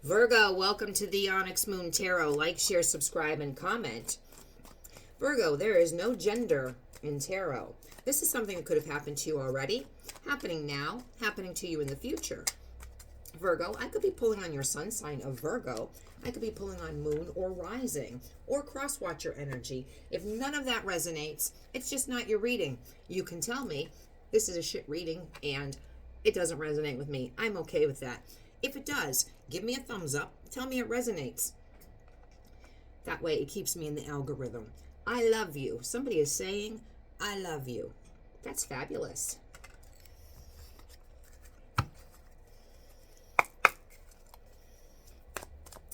Virgo, welcome to the Onyx Moon Tarot. Like, share, subscribe, and comment. Virgo, there is no gender in tarot. This is something that could have happened to you already, happening now, happening to you in the future. Virgo, I could be pulling on your sun sign of Virgo. I could be pulling on moon or rising or cross-watcher energy. If none of that resonates, it's just not your reading. You can tell me this is a shit reading and it doesn't resonate with me. I'm okay with that. If it does, give me a thumbs up. Tell me it resonates. That way it keeps me in the algorithm. I love you. Somebody is saying, I love you. That's fabulous.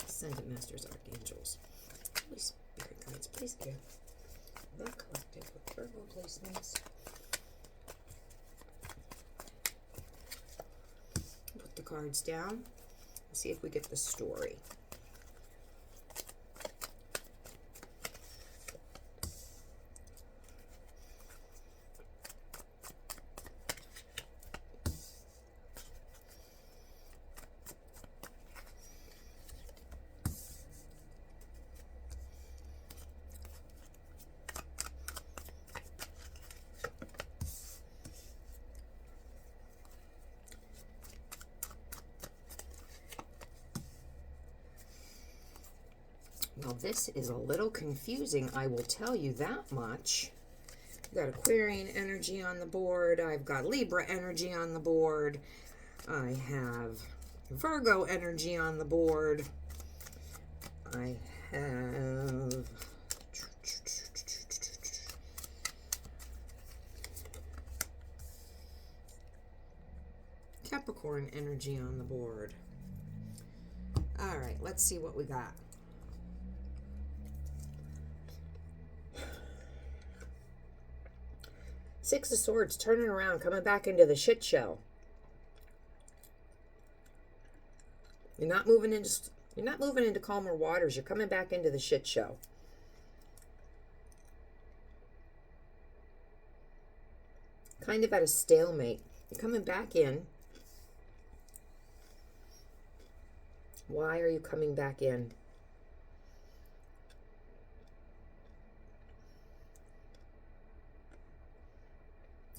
Ascendant Masters, Archangels, Holy Spirit guides, please give the collective with Virgo placements. Put the cards down and see if we get the story. Now this is a little confusing, I will tell you that much. I've got Aquarian energy on the board. I've got Libra energy on the board. I have Virgo energy on the board. I have Capricorn energy on the board. All right, let's see what we got. Six of Swords, turning around, coming back into the shit show. You're not moving into calmer waters. You're coming back into the shit show. Kind of at a stalemate. You're coming back in. Why are you coming back in?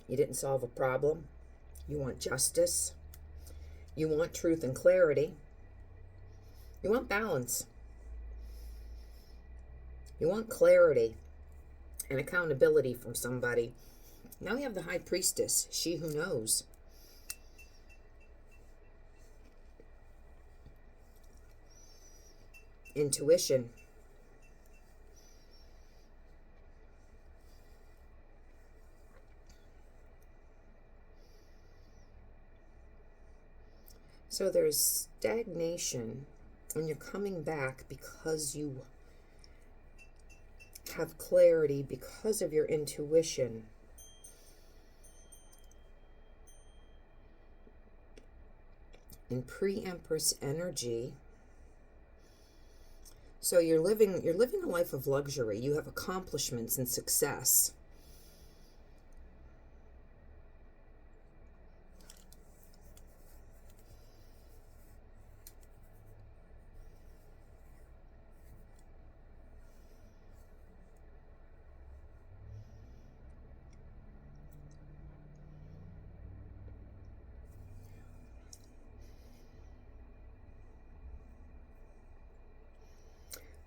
You didn't solve a problem. You want justice. You want truth and clarity. You want balance. You want clarity and accountability from somebody. Now we have the High Priestess, she who knows. Intuition. So there's stagnation, and you're coming back because you have clarity, because of your intuition. In pre-Empress energy, so you're living a life of luxury. You have accomplishments and success.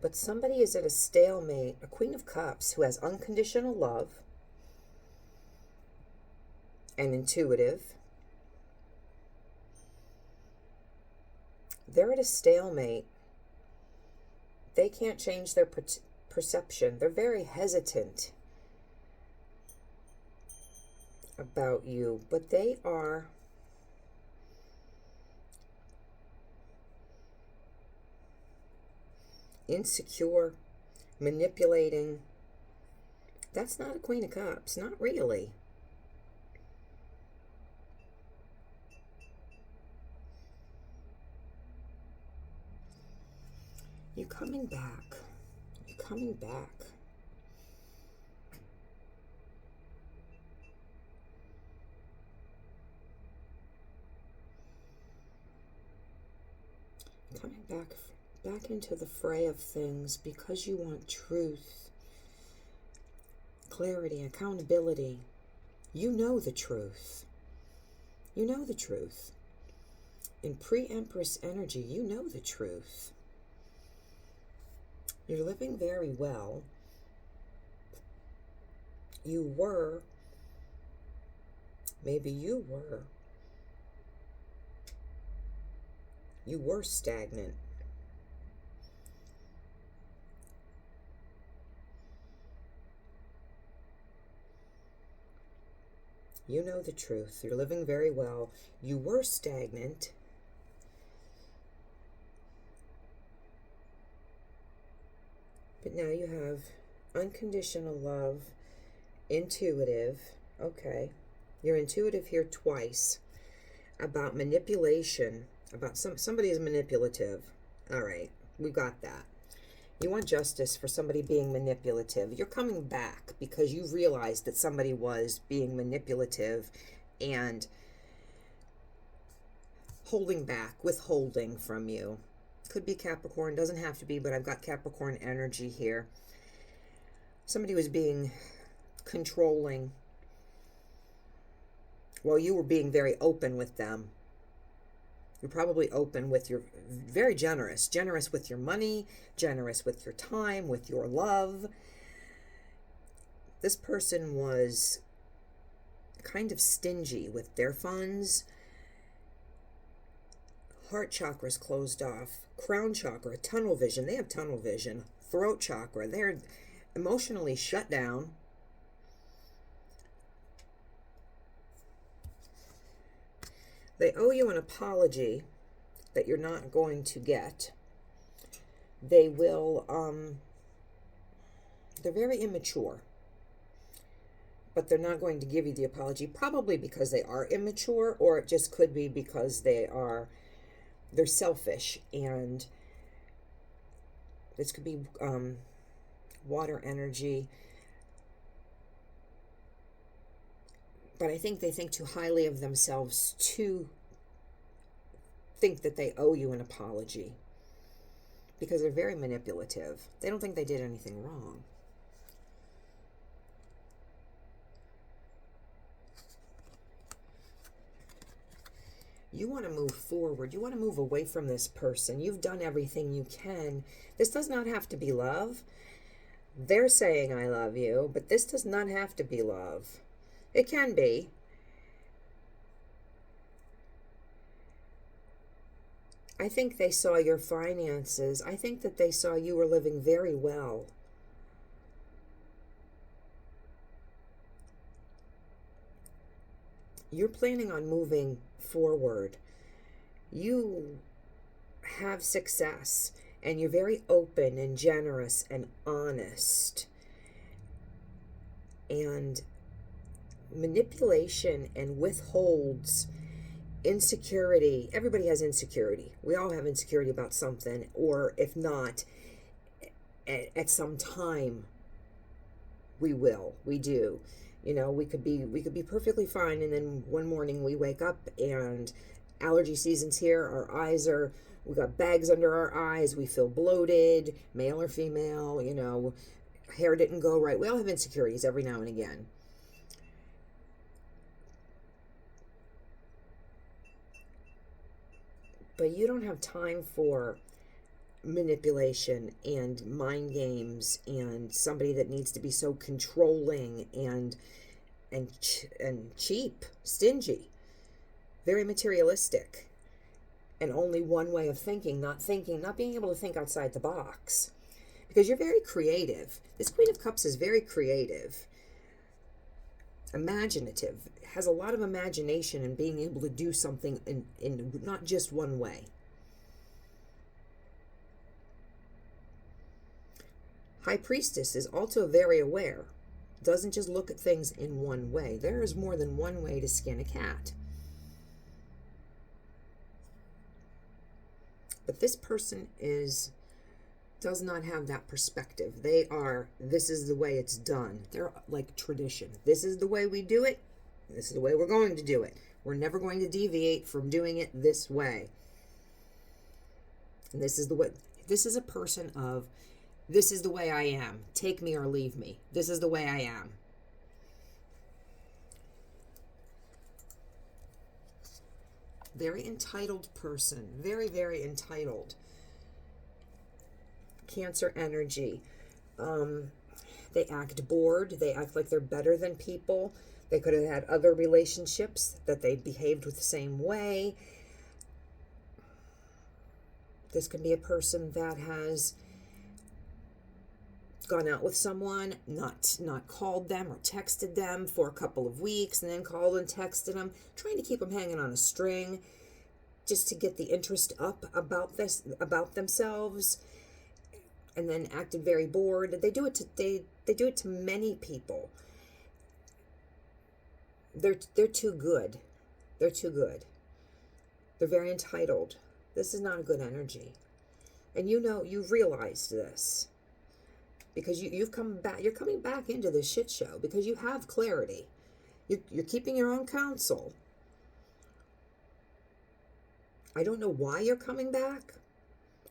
But somebody is at a stalemate, a Queen of Cups, who has unconditional love and intuitive. They're at a stalemate. They can't change their perception. They're very hesitant about you, but they are insecure, manipulating. That's not a Queen of Cups, not really. You're coming back. You're coming back. Coming back into the fray of things because you want truth, clarity, accountability. You know the truth. You know the truth. In pre-Empress energy, you know the truth. You're living very well. Maybe you were stagnant. You know the truth. You're living very well. You were stagnant. But now you have unconditional love, intuitive. Okay. You're intuitive here twice about manipulation, about somebody is manipulative. All right. We got that. You want justice for somebody being manipulative. You're coming back because you realized that somebody was being manipulative and holding back, withholding from you. Could be Capricorn, doesn't have to be, but I've got Capricorn energy here. Somebody was being controlling while you were being very open with them. You're probably open with your, very generous with your money, generous with your time, with your love. This person was kind of stingy with their funds. Heart chakra's closed off. Crown chakra, tunnel vision. They have tunnel vision. Throat chakra. They're emotionally shut down. They owe you an apology that you're not going to get. They will, they're very immature. But they're not going to give you the apology, probably because they are immature, or it just could be because they're selfish, and this could be water energy. But I think they think too highly of themselves to think that they owe you an apology, because they're very manipulative. They don't think they did anything wrong. You want to move forward. You want to move away from this person. You've done everything you can. This does not have to be love. They're saying I love you, but this does not have to be love. It can be. I think they saw your finances. I think that they saw you were living very well. You're planning on moving forward. You have success, and you're very open and generous and honest. And manipulation and withholds insecurity. Everybody has insecurity. We all have insecurity about something, or if not, at some time we do. You know, we could be perfectly fine, and then one morning we wake up and allergy season's here. We got bags under our eyes. We feel bloated, male or female. You know, hair didn't go right. We all have insecurities every now and again. But you don't have time for manipulation and mind games and somebody that needs to be so controlling and cheap, stingy, very materialistic, and only one way of thinking, not being able to think outside the box, because you're very creative. This Queen of Cups is very creative, imaginative, has a lot of imagination and being able to do something in not just one way. High Priestess is also very aware. Doesn't just look at things in one way. There is more than one way to skin a cat. But this person does not have that perspective. This is the way it's done. They're like tradition. This is the way we do it. This is the way we're going to do it. We're never going to deviate from doing it this way. And this is the way, this is a person of, this is the way I am. Take me or leave me. This is the way I am. Very entitled person. Very, very entitled. Cancer energy. They act bored. They act like they're better than people. They could have had other relationships that they behaved with the same way. This can be a person that has gone out with someone, not called them or texted them for a couple of weeks, and then called and texted them, trying to keep them hanging on a string just to get the interest up about themselves, and then acted very bored. They do it to many people. They're too good. They're too good. They're very entitled. This is not a good energy. And you've realized this. Because you're coming back into this shit show because you have clarity. You're keeping your own counsel. I don't know why you're coming back.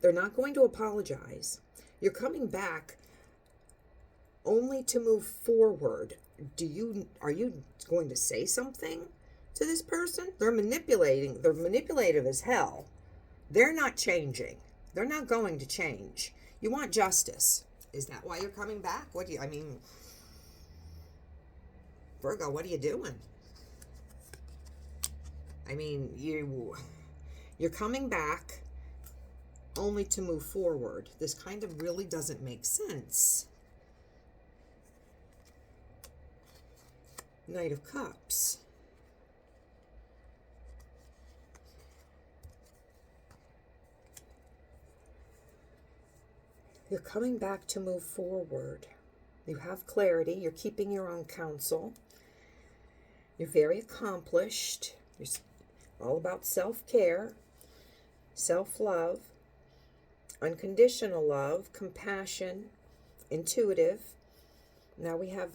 They're not going to apologize. You're coming back only to move forward. Are you going to say something to this person? They're manipulating. They're manipulative as hell. They're not changing. They're not going to change. You want justice. Is that why you're coming back? Virgo, what are you doing? You're coming back only to move forward. This kind of really doesn't make sense. Knight of Cups. You're coming back to move forward. You have clarity. You're keeping your own counsel. You're very accomplished. You're all about self-care, self-love, unconditional love, compassion, intuitive. Now we have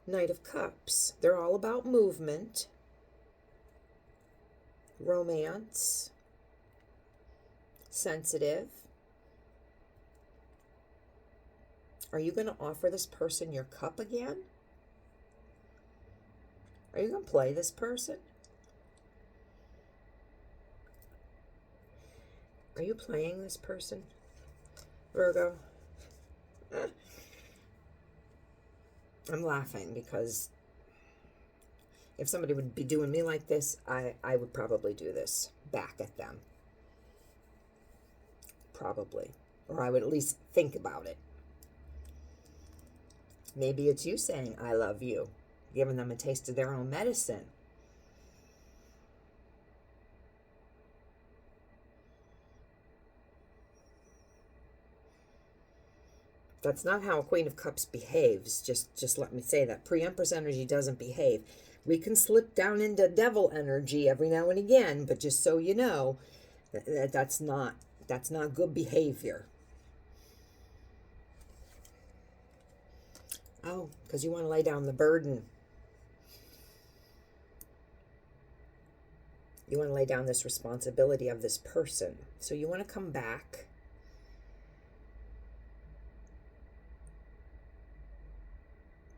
Knight of Cups. They're all about movement, romance, sensitive. Are you going to offer this person your cup again? Are you going to play this person? Are you playing this person, Virgo? I'm laughing because if somebody would be doing me like this, I would probably do this back at them. Probably. Or I would at least think about it. Maybe it's you saying, I love you, giving them a taste of their own medicine. That's not how a Queen of Cups behaves. Just let me say that. Pre-Empress energy doesn't behave. We can slip down into Devil energy every now and again, but just so you know, that's not good behavior. Oh, because you want to lay down the burden. You want to lay down this responsibility of this person. So you want to come back.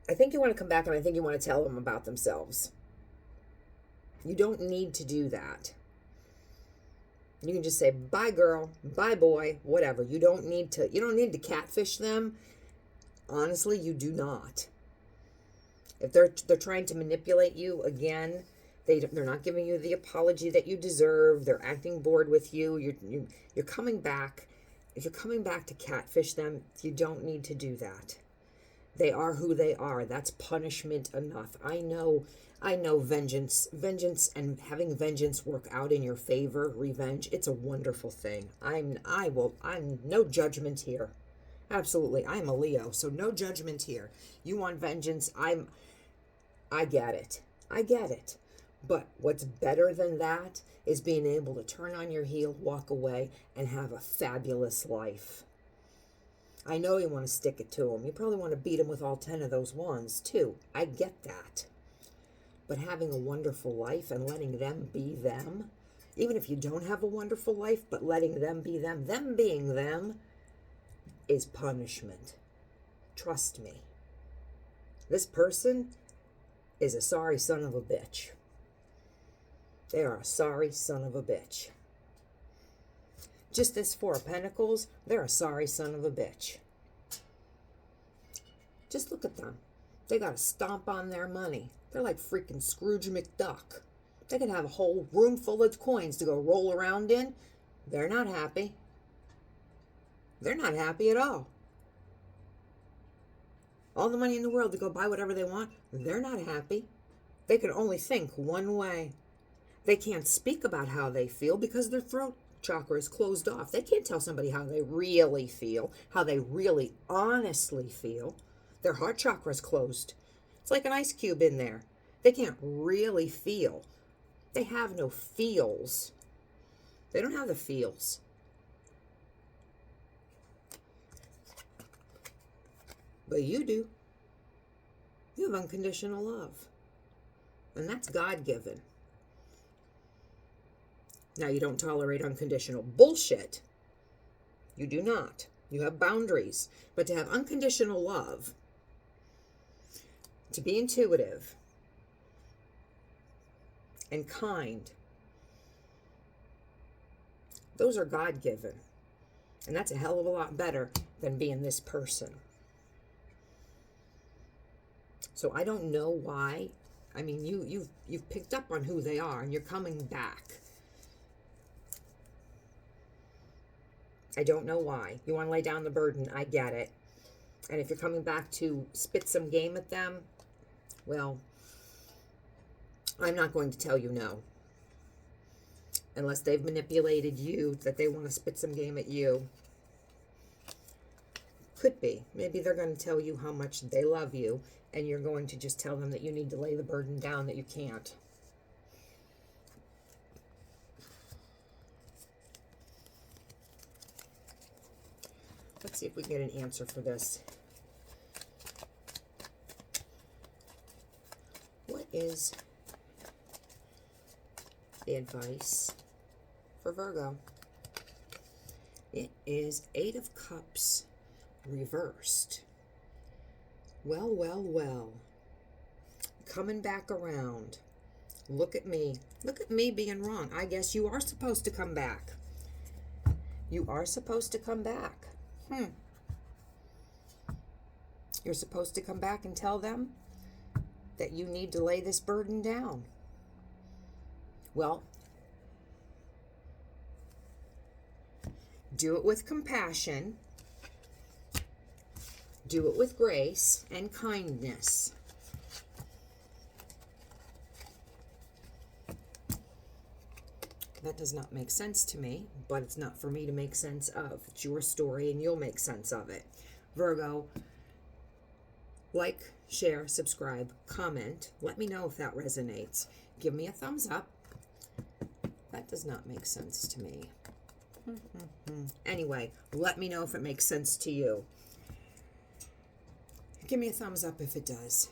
I think you want to come back, and I think you want to tell them about themselves. You don't need to do that. You can just say, bye girl, bye boy, whatever. You don't need to catfish them. Honestly, you do not. If they're trying to manipulate you again, they're not giving you the apology that you deserve. They're acting bored with you. You're coming back. If you're coming back to catfish them, you don't need to do that. They are who they are. That's punishment enough. I know vengeance and having vengeance work out in your favor, revenge, it's a wonderful thing. I'm no judgment here. Absolutely. I'm a Leo, so no judgment here. You want vengeance, I get it. I get it. But what's better than that is being able to turn on your heel, walk away, and have a fabulous life. I know you want to stick it to them. You probably want to beat them with all 10 of those wands, too. I get that. But having a wonderful life and letting them be them, Even if you don't have a wonderful life, but letting them be them being them, is punishment. Trust me. This person is a sorry son of a bitch. They are a sorry son of a bitch. Just this Four of Pentacles, they're a sorry son of a bitch. Just look at them. They got to stomp on their money. They're like freaking Scrooge McDuck. They can have a whole room full of coins to go roll around in. They're not happy. They're not happy at all. All the money in the world to go buy whatever they want. They're not happy. They can only think one way. They can't speak about how they feel because their throat chakra is closed off. They can't tell somebody how they really feel, how they really honestly feel. Their heart chakra is closed. It's like an ice cube in there. They can't really feel. They have no feels. They don't have the feels. But you do. You have unconditional love. And that's God-given. Now, you don't tolerate unconditional bullshit. You do not. You have boundaries. But to have unconditional love, to be intuitive and kind, those are God-given. And that's a hell of a lot better than being this person. So I don't know why. I mean, you've picked up on who they are, and you're coming back. I don't know why. You want to lay down the burden. I get it. And if you're coming back to spit some game at them, well, I'm not going to tell you no. Unless they've manipulated you that they want to spit some game at you. Could be. Maybe they're going to tell you how much they love you, and you're going to just tell them that you need to lay the burden down, that you can't. Let's see if we can get an answer for this. What is the advice for Virgo? It is Eight of Cups reversed. Well, well, well. Coming back around. Look at me. Look at me being wrong. I guess you are supposed to come back. You are supposed to come back. You're supposed to come back and tell them that you need to lay this burden down. Well, do it with compassion. Do it with grace and kindness. That does not make sense to me, but it's not for me to make sense of. It's your story and you'll make sense of it. Virgo, like, share, subscribe, comment. Let me know if that resonates. Give me a thumbs up. That does not make sense to me. Anyway, let me know if it makes sense to you. Give me a thumbs up if it does.